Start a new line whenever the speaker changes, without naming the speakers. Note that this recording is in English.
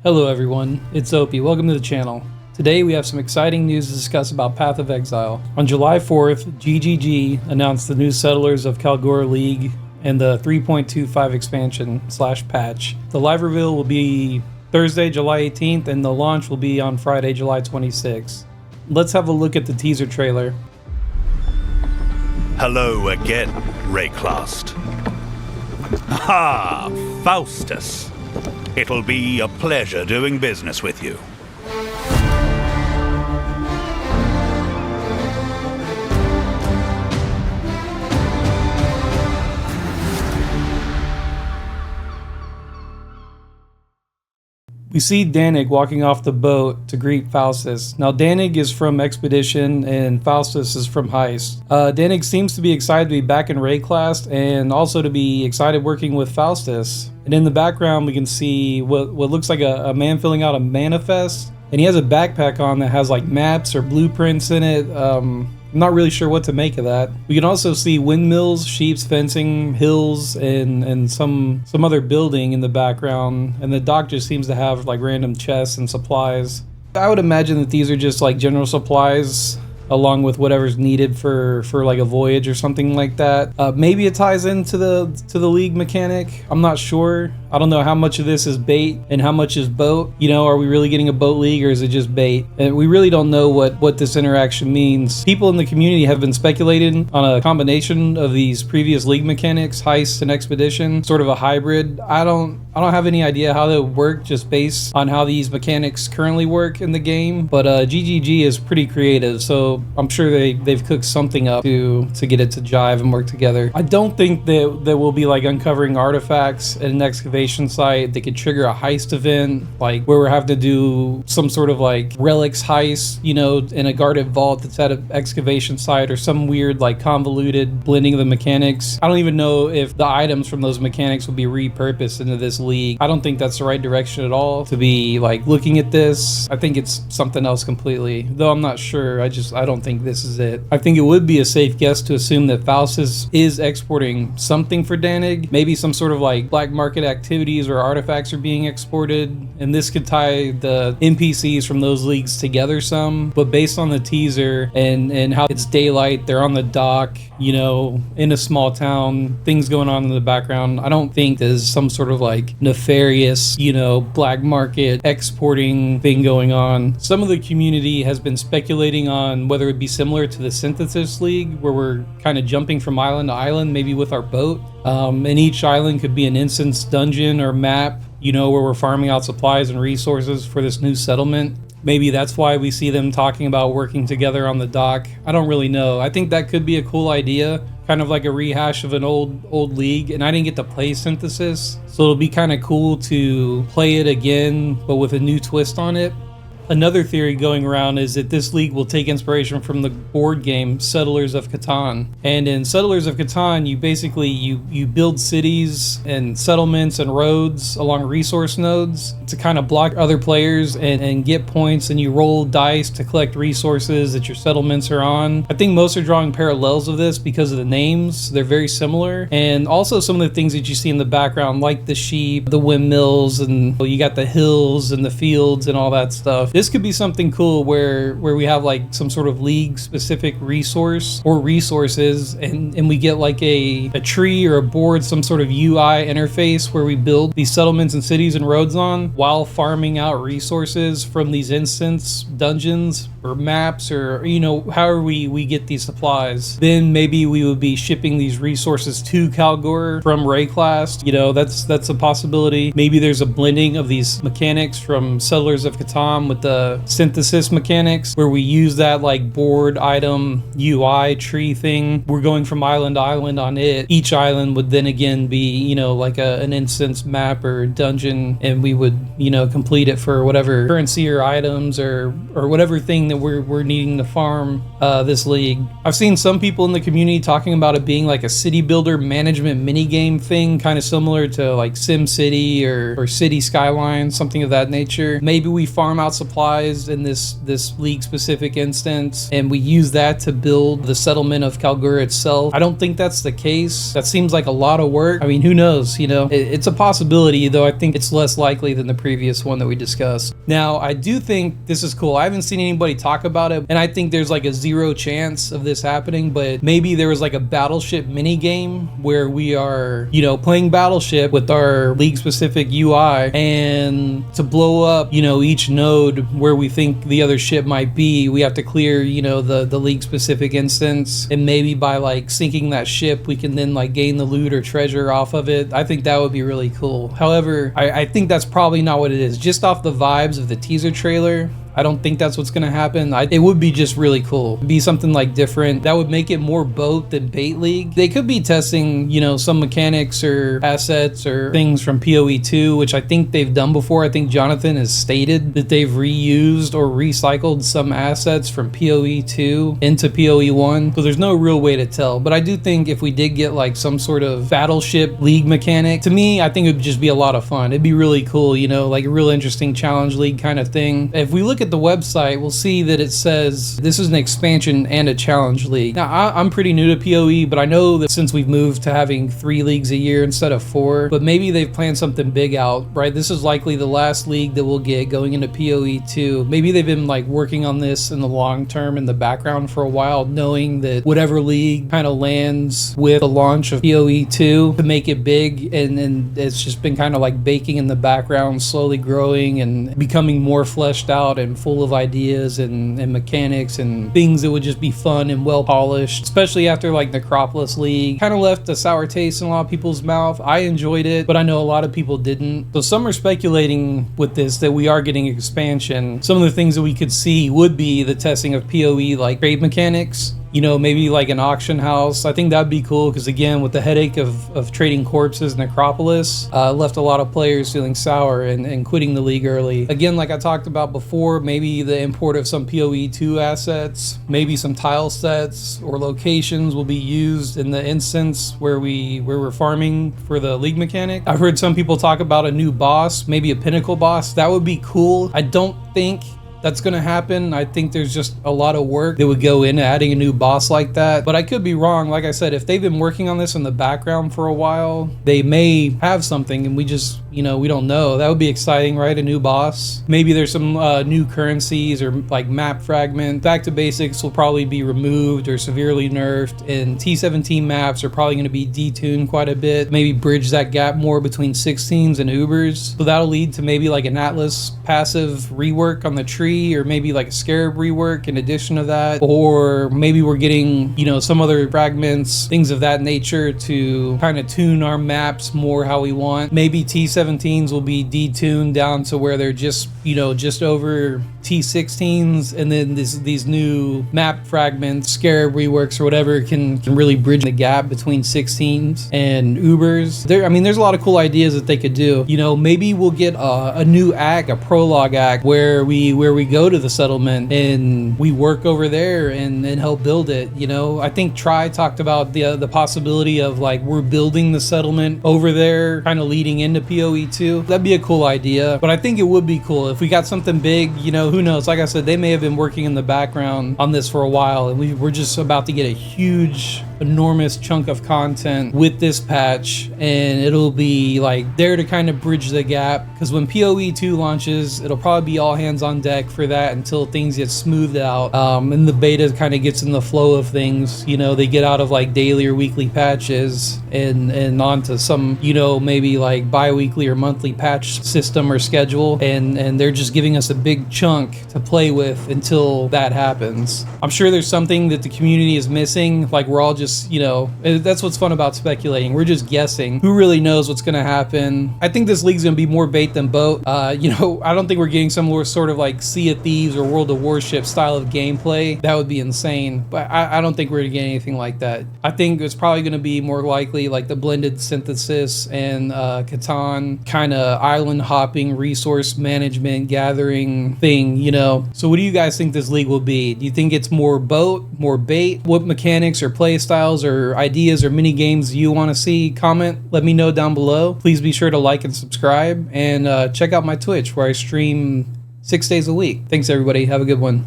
Hello everyone, it's Opie. Welcome to the channel. Today we have some exciting news to discuss about Path of Exile. On July 4th, GGG announced the new Settlers of Kalguur League and the 3.25 expansion/patch. The live reveal will be Thursday, July 18th, and the launch will be on Friday, July 26th. Let's have a look at the teaser trailer.
Hello again, Rayclast. Ah, Faustus. It'll be a pleasure doing business with you.
We see Danig walking off the boat to greet Faustus. Now Danig is from Expedition and Faustus is from Heist. Danig seems to be excited to be back in Rayclast and also to be excited working with Faustus. And in the background we can see what looks like a man filling out a manifest. And he has a backpack on that has like maps or blueprints in it. I'm not really sure what to make of that. We can also see windmills, sheep's fencing, hills, and some other building in the background. And the dock just seems to have like random chests and supplies. I would imagine that these are just like general supplies along with whatever's needed for like a voyage or something like that. Maybe it ties into the league mechanic. I'm not sure. I don't know how much of this is bait and how much is boat. You know, are we really getting a boat league or is it just bait? And we really don't know what this interaction means. People in the community have been speculating on a combination of these previous league mechanics, Heist and Expedition, sort of a hybrid. I don't have any idea how they would work just based on how these mechanics currently work in the game. But GGG is pretty creative, so I'm sure they've cooked something up to get it to jive and work together. I don't think that we'll be like uncovering artifacts at an excavation site that could trigger a heist event, like where we're having to do some sort of like relics heist, you know, in a guarded vault that's at an excavation site, or some weird like convoluted blending of the mechanics. I don't even know if the items from those mechanics will be repurposed into this league. I don't think that's the right direction at all to be like looking at this. I think it's something else completely, though I'm not sure. I don't think this is it. I think it would be a safe guess to assume that Faustus is exporting something for Danig. Maybe some sort of like black market activities or artifacts are being exported, and this could tie the NPCs from those leagues together some. But based on the teaser and how it's daylight, they're on the dock, you know, in a small town, things going on in the background, I don't think there's some sort of like nefarious, you know, black market exporting thing going on. Some of the community has been speculating on whether it'd be similar to the Synthesis League, where we're kind of jumping from island to island, maybe with our boat. And each island could be an instance dungeon or map, you know, where we're farming out supplies and resources for this new settlement. Maybe that's why we see them talking about working together on the dock. I don't really know. I think that could be a cool idea, kind of like a rehash of an old league. And I didn't get to play Synthesis, so it'll be kind of cool to play it again, but with a new twist on it. Another theory going around is that this league will take inspiration from the board game Settlers of Catan. And in Settlers of Catan, you basically you build cities and settlements and roads along resource nodes to kind of block other players and get points, and you roll dice to collect resources that your settlements are on. I think most are drawing parallels of this because of the names. They're very similar. And also some of the things that you see in the background, like the sheep, the windmills, and you got the hills and the fields and all that stuff. This could be something cool where we have like some sort of league specific resource or resources, and we get like a tree or a board, some sort of UI interface where we build these settlements and cities and roads on while farming out resources from these instance dungeons or maps, or, you know, however we get these supplies. Then maybe we would be shipping these resources to Kalguur from Rayclast. You know, that's a possibility. Maybe there's a blending of these mechanics from Settlers of Catan with the Synthesis mechanics, where we use that like board item UI tree thing. We're going from island to island on it. Each island would then again be, you know, like an instance map or dungeon, and we would, you know, complete it for whatever currency or items or whatever thing that we're needing to farm this league. I've seen some people in the community talking about it being like a city builder management mini game thing, kind of similar to like Sim City or City Skylines, something of that nature. Maybe we farm out supplies supplies in this league specific instance, and we use that to build the settlement of Kalguur itself. I don't think that's the case. That seems like a lot of work. I mean, who knows, you know? It's a possibility, though I think it's less likely than the previous one that we discussed. Now, I do think this is cool. I haven't seen anybody talk about it, and I think there's like a 0 chance of this happening, but maybe there was like a Battleship mini game where we are, you know, playing Battleship with our league specific UI, and to blow up, you know, each node where we think the other ship might be, we have to clear, you know, the league specific instance, and maybe by like sinking that ship we can then like gain the loot or treasure off of it. I think that would be really cool. However, I think that's probably not what it is. Just off the vibes of the teaser trailer, I don't think that's what's gonna happen. It would be just really cool. It'd be something like different. That would make it more boat than bait league. They could be testing, you know, some mechanics or assets or things from POE 2, which I think they've done before. I think Jonathan has stated that they've reused or recycled some assets from POE 2 into POE 1. So there's no real way to tell. But I do think if we did get like some sort of Battleship League mechanic, to me, I think it would just be a lot of fun. It'd be really cool, you know, like a real interesting challenge league kind of thing. If we look at the website, we'll see that it says this is an expansion and a challenge league. Now, I'm pretty new to PoE, but I know that since we've moved to having 3 leagues a year instead of 4, but maybe they've planned something big out, right? This is likely the last league that we'll get going into PoE 2. Maybe they've been like working on this in the long term in the background for a while, knowing that whatever league kind of lands with the launch of PoE 2 to make it big, and it's just been kind of like baking in the background, slowly growing and becoming more fleshed out and full of ideas and mechanics and things that would just be fun and well polished, especially after like Necropolis League kind of left a sour taste in a lot of people's mouth. I enjoyed it, but I know a lot of people didn't. So some are speculating with this that we are getting expansion. Some of the things that we could see would be the testing of PoE like trade mechanics, you know, maybe like an auction house. I think that'd be cool because, again, with the headache of trading corpses, Necropolis left a lot of players feeling sour and quitting the league early. Again, like I talked about before, maybe the import of some PoE 2 assets, maybe some tile sets or locations will be used in the instance where we're farming for the league mechanic. I've heard some people talk about a new boss, maybe a pinnacle boss. That would be cool. I don't think that's gonna happen. I think there's just a lot of work that would go into adding a new boss like that, but I could be wrong. Like I said, if they've been working on this in the background for a while, they may have something and we just, you know, we don't know. That would be exciting, right? A new boss. Maybe there's some new currencies or like map fragment. Back to basics will probably be removed or severely nerfed, and T17 maps are probably going to be detuned quite a bit. Maybe bridge that gap more between 16s and Ubers. So that'll lead to maybe like an Atlas passive rework on the tree, or maybe like a Scarab rework in addition to that, or maybe we're getting, you know, some other fragments, things of that nature to kind of tune our maps more how we want. Maybe T17s will be detuned down to where they're just, you know, just over T16s, and then these new map fragments, Scarab reworks or whatever can really bridge the gap between 16s and Ubers. I mean, there's a lot of cool ideas that they could do. You know, maybe we'll get a new act, a prologue act where we go to the settlement and we work over there and help build it. You know, I think Tri talked about the possibility of like we're building the settlement over there, kind of leading into PoE 2. That'd be a cool idea, but I think it would be cool if we got something big. You know, who knows? Like I said, they may have been working in the background on this for a while, and we're just about to get a huge, enormous chunk of content with this patch, and it'll be like there to kind of bridge the gap, because when PoE 2 launches, it'll probably be all hands on deck for that until things get smoothed out, and the beta kind of gets in the flow of things. You know, they get out of like daily or weekly patches and onto some, you know, maybe like bi-weekly or monthly patch system or schedule, and they're just giving us a big chunk to play with until that happens. I'm sure there's something that the community is missing, like we're all just, you know, that's what's fun about speculating. We're just guessing. Who really knows what's going to happen? I think this league's going to be more bait than boat. You know, I don't think we're getting some more sort of like Sea of Thieves or World of Warships style of gameplay. That would be insane, but I don't think we're going to get anything like that. I think it's probably going to be more likely like the blended synthesis and Catan kind of island hopping, resource management, gathering thing, you know. So what do you guys think this league will be? Do you think it's more boat, more bait? What mechanics or play styles or ideas or mini games you want to see? Comment, let me know down below. Please be sure to like and subscribe, and check out my Twitch where I stream 6 days a week. Thanks, everybody. Have a good one.